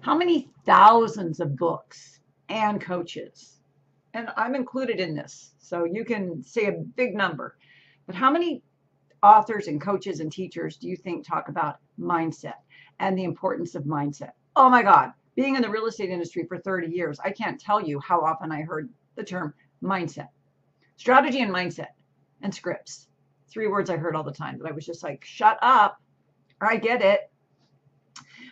How many thousands of books and coaches, and I'm included in this, so you can say a big number, but how many authors and coaches and teachers do you think talk about mindset and the importance of mindset? Oh my God, being in the real estate industry for 30 years, I can't tell you how often I heard the term mindset, strategy and mindset and scripts. 3 words I heard all the time that I was just like, shut up, I get it.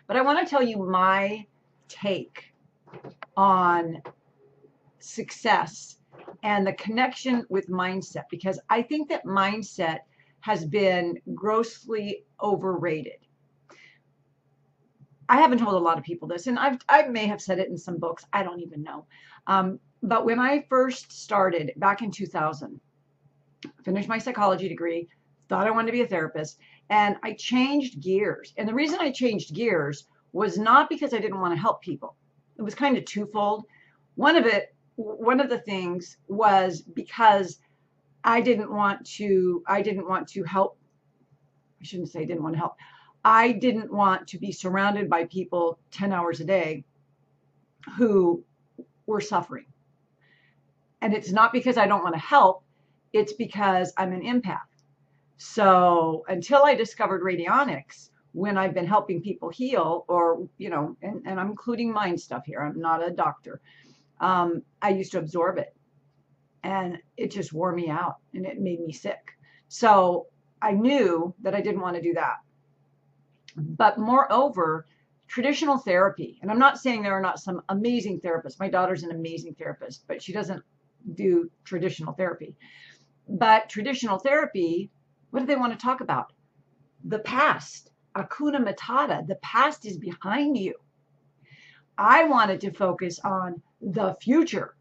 But I want to tell you my take on success and the connection with mindset, because I think that mindset has been grossly overrated. I haven't told a lot of people this, and I may have said it in some books. I don't even know. But when I first started back in 2000, finished my psychology degree, thought I wanted to be a therapist, and I changed gears. And the reason I changed gears was not because I didn't want to help people. It was kind of twofold. One of the things was because I didn't want to help. I shouldn't say I didn't want to help. I didn't want to be surrounded by people 10 hours a day who were suffering. And it's not because I don't want to help. It's because I'm an empath. So until I discovered radionics, when I've been helping people heal, or, and I'm including mind stuff here, I'm not a doctor, I used to absorb it. And it just wore me out and it made me sick. So I knew that I didn't want to do that. But moreover, traditional therapy, and I'm not saying there are not some amazing therapists. My daughter's an amazing therapist, but she doesn't do traditional therapy. But traditional therapy, what do they want to talk about? The past. Hakuna Matata. The past is behind you. I wanted to focus on the future.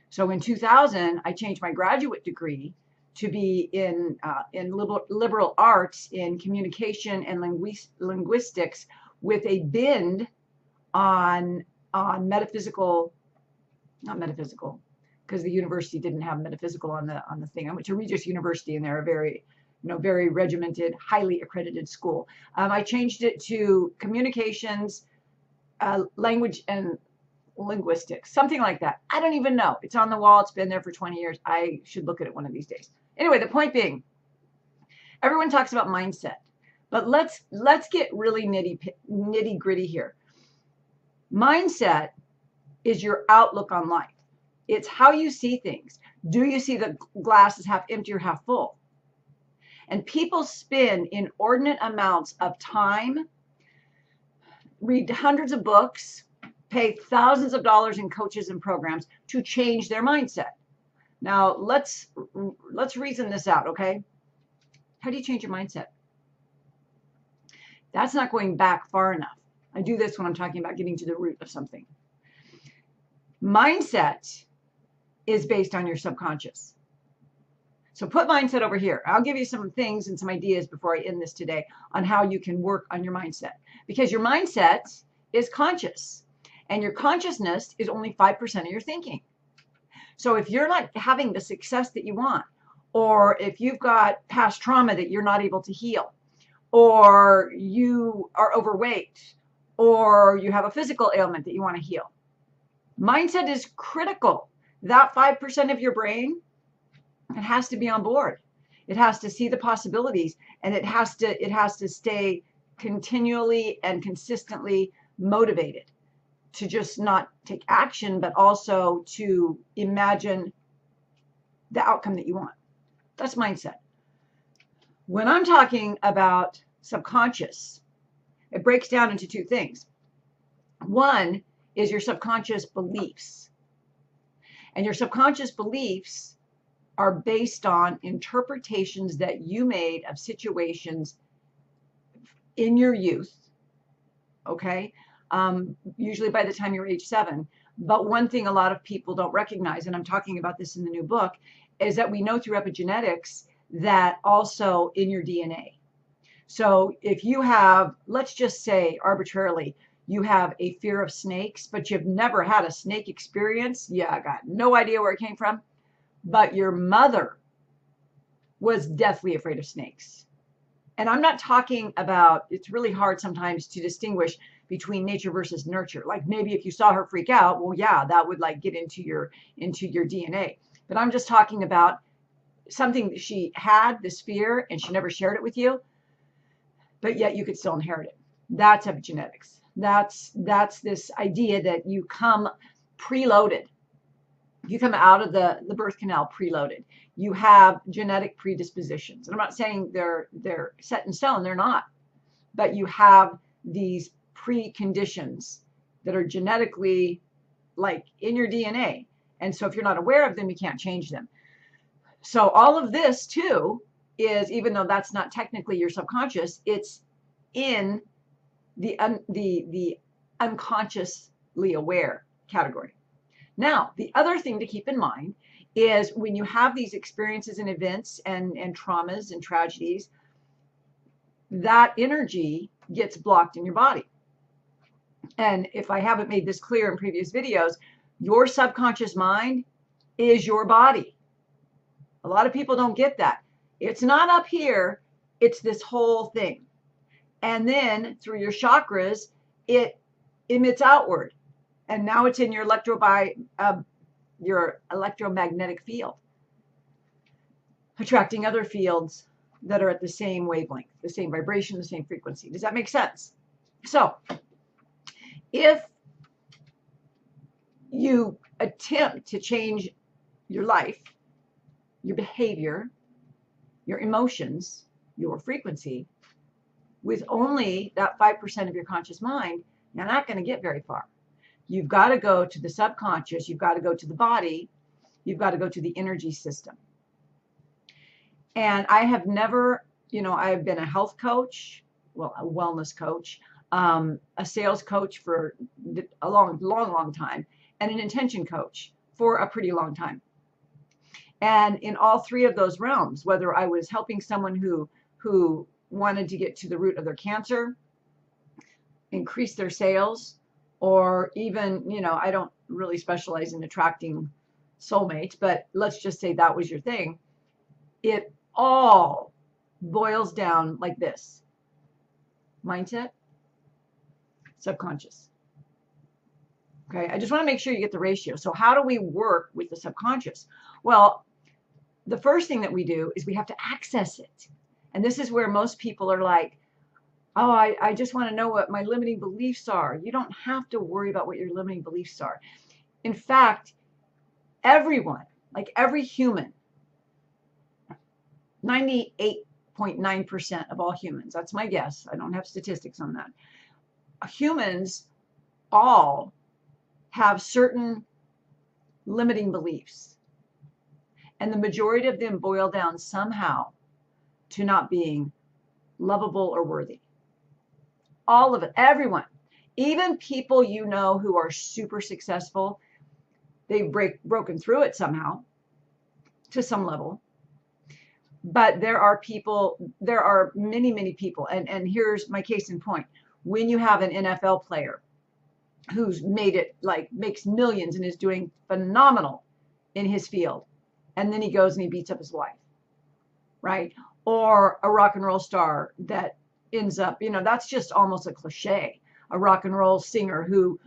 So in 2000, I changed my graduate degree to be in liberal arts in communication and linguistics, with a bend on metaphysical, not metaphysical, because the university didn't have metaphysical on the thing. I went to Regis University, and they're a very regimented, highly accredited school. I changed it to communications, language and linguistics, something like that. I don't even know. It's on the wall. It's been there for 20 years. I should look at it one of these days. Anyway, the point being, everyone talks about mindset, but let's get really nitty gritty here. Mindset is your outlook on life. It's how you see things. Do you see the glass as half empty or half full? And people spend inordinate amounts of time, read hundreds of books, pay thousands of dollars in coaches and programs to change their mindset. Now, let's reason this out, okay? How do you change your mindset? That's not going back far enough. I do this when I'm talking about getting to the root of something. Mindset is based on your subconscious. So put mindset over here. I'll give you some things and some ideas before I end this today on how you can work on your mindset. Because your mindset is conscious, and your consciousness is only 5% of your thinking. So if you're not having the success that you want, or if you've got past trauma that you're not able to heal, or you are overweight, or you have a physical ailment that you want to heal, mindset is critical. That 5% of your brain, it has to be on board. It has to see the possibilities, and it has to stay continually and consistently motivated to just not take action, but also to imagine the outcome that you want. That's mindset. When I'm talking about subconscious, it breaks down into 2 things. One is your subconscious beliefs. And your subconscious beliefs are based on interpretations that you made of situations in your youth, okay? Usually by the time you're age 7. But one thing a lot of people don't recognize, and I'm talking about this in the new book, is that we know through epigenetics that also in your DNA. So if you have, let's just say arbitrarily, you have a fear of snakes, but you've never had a snake experience. Yeah, I got no idea where it came from. But your mother was deathly afraid of snakes. And I'm not talking about, it's really hard sometimes to distinguish between nature versus nurture. Like maybe if you saw her freak out, well, yeah, that would like get into your DNA. But I'm just talking about something that she had, this fear, and she never shared it with you, but yet you could still inherit it. That's epigenetics. That's this idea that you come preloaded. You come out of the birth canal preloaded. You have genetic predispositions. And I'm not saying they're set in stone. They're not. But you have these preconditions that are genetically like in your DNA. And so if you're not aware of them, you can't change them. So all of this too is, even though that's not technically your subconscious, it's in the unconsciously aware category. Now, the other thing to keep in mind is when you have these experiences and events and traumas and tragedies, that energy gets blocked in your body. And if I haven't made this clear in previous videos, your subconscious mind is your body. A lot of people don't get that. It's not up here. It's this whole thing. And then through your chakras, it emits outward. And now it's in your electromagnetic field, attracting other fields that are at the same wavelength, the same vibration, the same frequency. Does that make sense? So if you attempt to change your life, your behavior, your emotions, your frequency, with only that 5% of your conscious mind, you're not going to get very far. You've got to go to the subconscious. You've got to go to the body. You've got to go to the energy system. And I have never, I've been a health coach, well, a wellness coach, a sales coach for a long time, and an intention coach for a pretty long time. And in all three of those realms, whether I was helping someone who wanted to get to the root of their cancer, increase their sales, or even, I don't really specialize in attracting soulmates, but let's just say that was your thing. It all boils down like this: mindset, subconscious. Okay, I just want to make sure you get the ratio. So how do we work with the subconscious? Well, the first thing that we do is we have to access it. And this is where most people are like, oh, I just want to know what my limiting beliefs are. You don't have to worry about what your limiting beliefs are. In fact, everyone, like every human, 98.9% of all humans, that's my guess, I don't have statistics on that, humans all have certain limiting beliefs. And the majority of them boil down somehow to not being lovable or worthy. All of it, everyone, even people who are super successful, they've broken through it somehow to some level. But there are many people, and here's my case in point. When you have an NFL player who's made it, like makes millions and is doing phenomenal in his field, and then he goes and he beats up his wife, right? Or a rock and roll star that ends up, that's just almost a cliche. A rock and roll singer who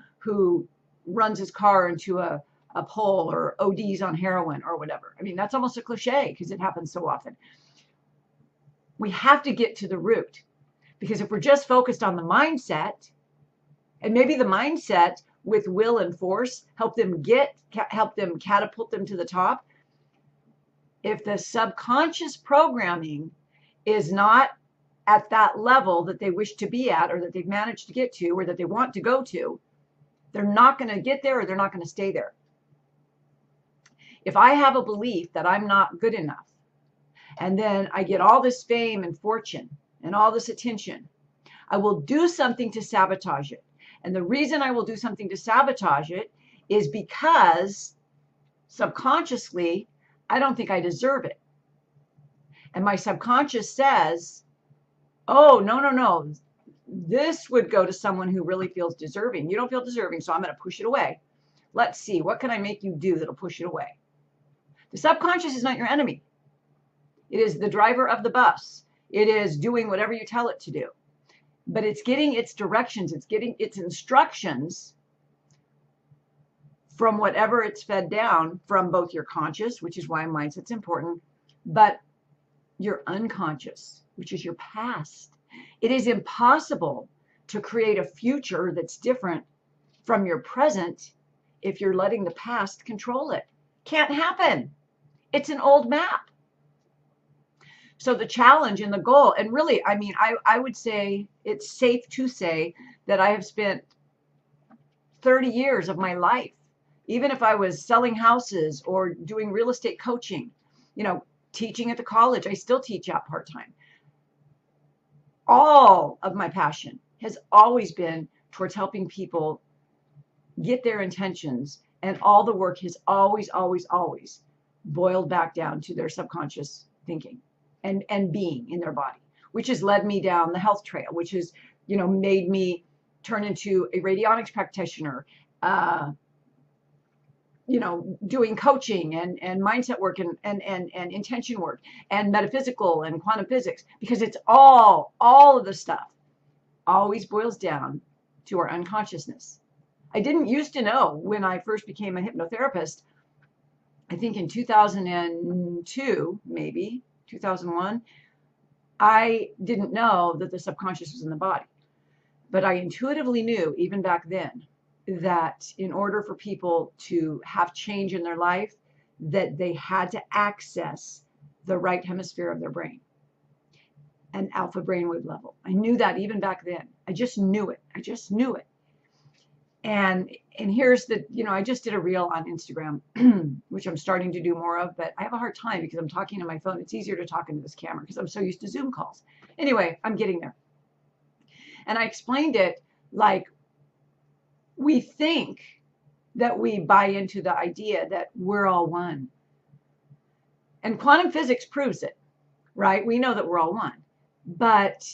runs his car into a pole or ODs on heroin or whatever. I mean, that's almost a cliche because it happens so often. We have to get to the root, because if we're just focused on the mindset, and maybe the mindset with will and force help them catapult them to the top. If the subconscious programming is not at that level that they wish to be at, or that they've managed to get to, or that they want to go to, they're not going to get there, or they're not going to stay there. If I have a belief that I'm not good enough, and then I get all this fame and fortune and all this attention, I will do something to sabotage it. And the reason I will do something to sabotage it is because subconsciously, I don't think I deserve it. And my subconscious says, oh, no, this would go to someone who really feels deserving. You don't feel deserving, so I'm going to push it away. Let's see, what can I make you do that'll push it away? The subconscious is not your enemy. It is the driver of the bus. It is doing whatever you tell it to do. but it's getting its directions, it's getting its instructions from whatever it's fed down from both your conscious, which is why mindset's important, but your unconscious, which is your past. It is impossible to create a future that's different from your present if you're letting the past control it. Can't happen. It's an old map. So the challenge and the goal, and really, I mean, I would say it's safe to say that I have spent 30 years of my life, even if I was selling houses or doing real estate coaching, you know, teaching at the college, I still teach out part-time. All of my passion has always been towards helping people get their intentions, and all the work has always boiled back down to their subconscious thinking and being in their body, which has led me down the health trail, which has, you know, made me turn into a radionics practitioner, you know, doing coaching and mindset work and intention work and metaphysical and quantum physics, because it's all of the stuff always boils down to our unconsciousness. I didn't used to know when I first became a hypnotherapist, I think in 2002, maybe 2001, I didn't know that the subconscious was in the body. But I intuitively knew, even back then, that in order for people to have change in their life, that they had to access the right hemisphere of their brain, an alpha brainwave level. I knew that even back then. I just knew it. I just knew it. And here's the, you know, I just did a reel on Instagram, which I'm starting to do more of, but I have a hard time because I'm talking to my phone. It's easier to talk into this camera because I'm so used to Zoom calls. Anyway, I'm getting there. And I explained it like, we think that we buy into the idea that we're all one. And quantum physics proves it, right? We know that we're all one. But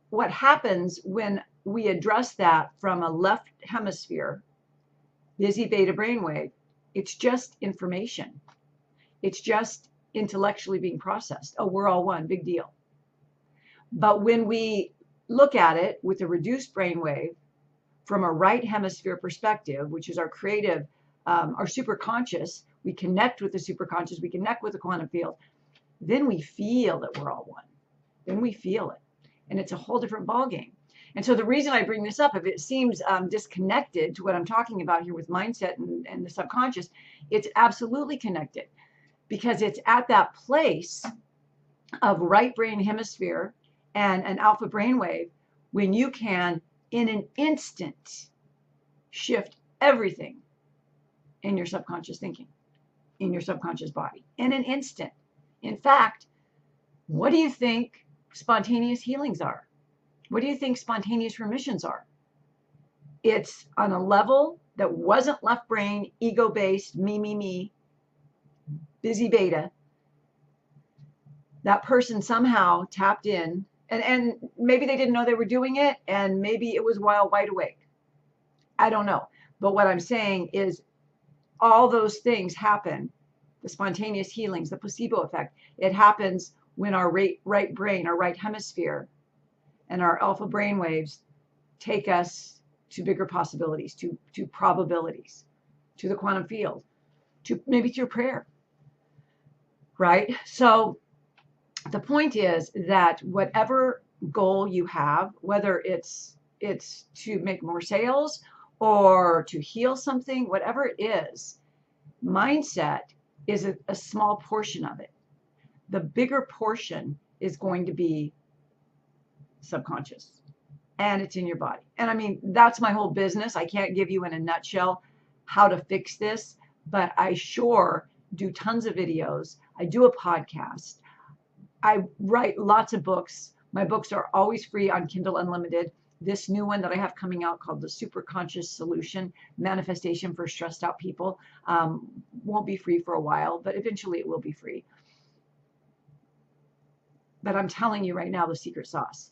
what happens when we address that from a left hemisphere, busy beta brainwave, it's just information. It's just intellectually being processed. Oh, we're all one, big deal. But when we look at it with a reduced brainwave from a right hemisphere perspective, which is our creative, our superconscious, we connect with the superconscious, we connect with the quantum field, then we feel that we're all one. Then we feel it. And it's a whole different ballgame. And so the reason I bring this up, if it seems disconnected to what I'm talking about here with mindset and the subconscious, it's absolutely connected, because it's at that place of right brain hemisphere and an alpha brainwave when you can, in an instant, shift everything in your subconscious thinking, in your subconscious body, in an instant. In fact, what do you think spontaneous healings are? What do you think spontaneous remissions are? It's on a level that wasn't left brain, ego-based, me, busy beta. That person somehow tapped in, and maybe they didn't know they were doing it, and maybe it was while wide awake. I don't know. But what I'm saying is all those things happen, the spontaneous healings, the placebo effect. It happens when our right brain, our right hemisphere, and our alpha brain waves take us to bigger possibilities, to probabilities, to the quantum field, to maybe through prayer, right? So the point is that whatever goal you have, whether it's to make more sales or to heal something, whatever it is, mindset is a small portion of it. The bigger portion is going to be subconscious, and it's in your body. And I mean, that's my whole business. I can't give you in a nutshell how to fix this, but I sure do tons of videos. I do a podcast. I write lots of books. My books are always free on Kindle Unlimited. This new one that I have coming out called The Superconscious Solution, Manifestation for Stressed Out People, won't be free for a while, but eventually it will be free. But I'm telling you right now, the secret sauce.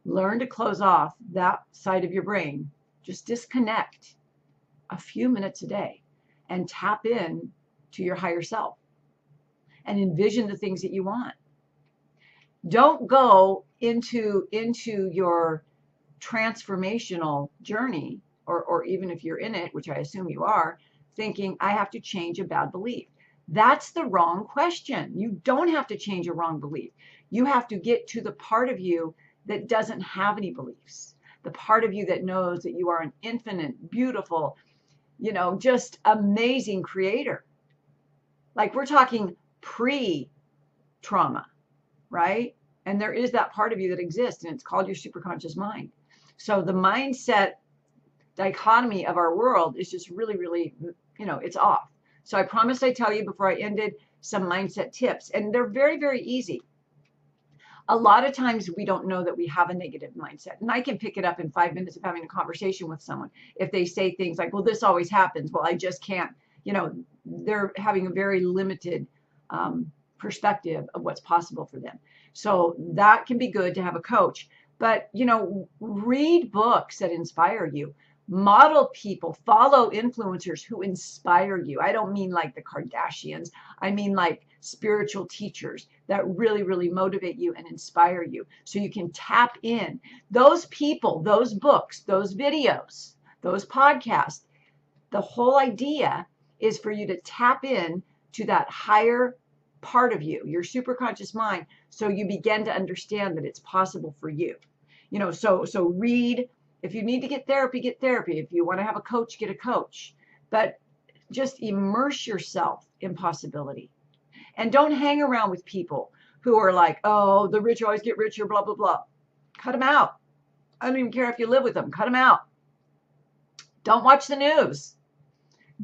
Learn to close off that side of your brain. Just disconnect a few minutes a day and tap in to your higher self and envision the things that you want. Don't go into your transformational journey, or even if you're in it, which I assume you are, thinking I have to change a bad belief. That's the wrong question. You don't have to change a wrong belief. You have to get to the part of you that doesn't have any beliefs, the part of you that knows that you are an infinite, beautiful, just amazing creator. Like, we're talking pre-trauma, right? And there is that part of you that exists, and it's called your superconscious mind. So the mindset dichotomy of our world is just really, really, it's off. So I promised I'd tell you before I ended some mindset tips, and they're very, very easy. A lot of times we don't know that we have a negative mindset, and I can pick it up in 5 minutes of having a conversation with someone. If they say things like, well, this always happens, well, I just can't, they're having a very limited perspective of what's possible for them. So that can be good to have a coach. But, read books that inspire you. Model people, follow influencers who inspire you. I don't mean like the Kardashians. I mean like spiritual teachers that really, really motivate you and inspire you, so you can tap in. Those people, those books, those videos, those podcasts, the whole idea is for you to tap in to that higher part of you, your superconscious mind, so you begin to understand that it's possible for you. So read. If you need to get therapy, get therapy. If you want to have a coach, get a coach. But just immerse yourself in possibility. And don't hang around with people who are like, oh, the rich always get richer, blah, blah, blah. Cut them out. I don't even care if you live with them. Cut them out. Don't watch the news.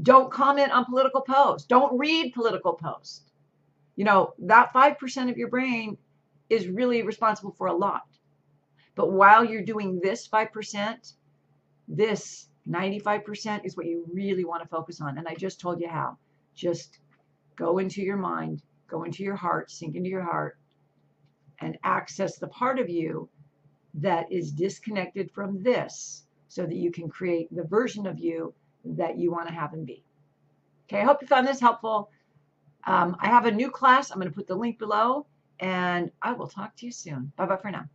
Don't comment on political posts. Don't read political posts. That 5% of your brain is really responsible for a lot. But while you're doing this 5%, this 95% is what you really want to focus on. And I just told you how. Just go into your mind, go into your heart, sink into your heart, and access the part of you that is disconnected from this, so that you can create the version of you that you want to have and be. Okay, I hope you found this helpful. I have a new class. I'm going to put the link below, and I will talk to you soon. Bye-bye for now.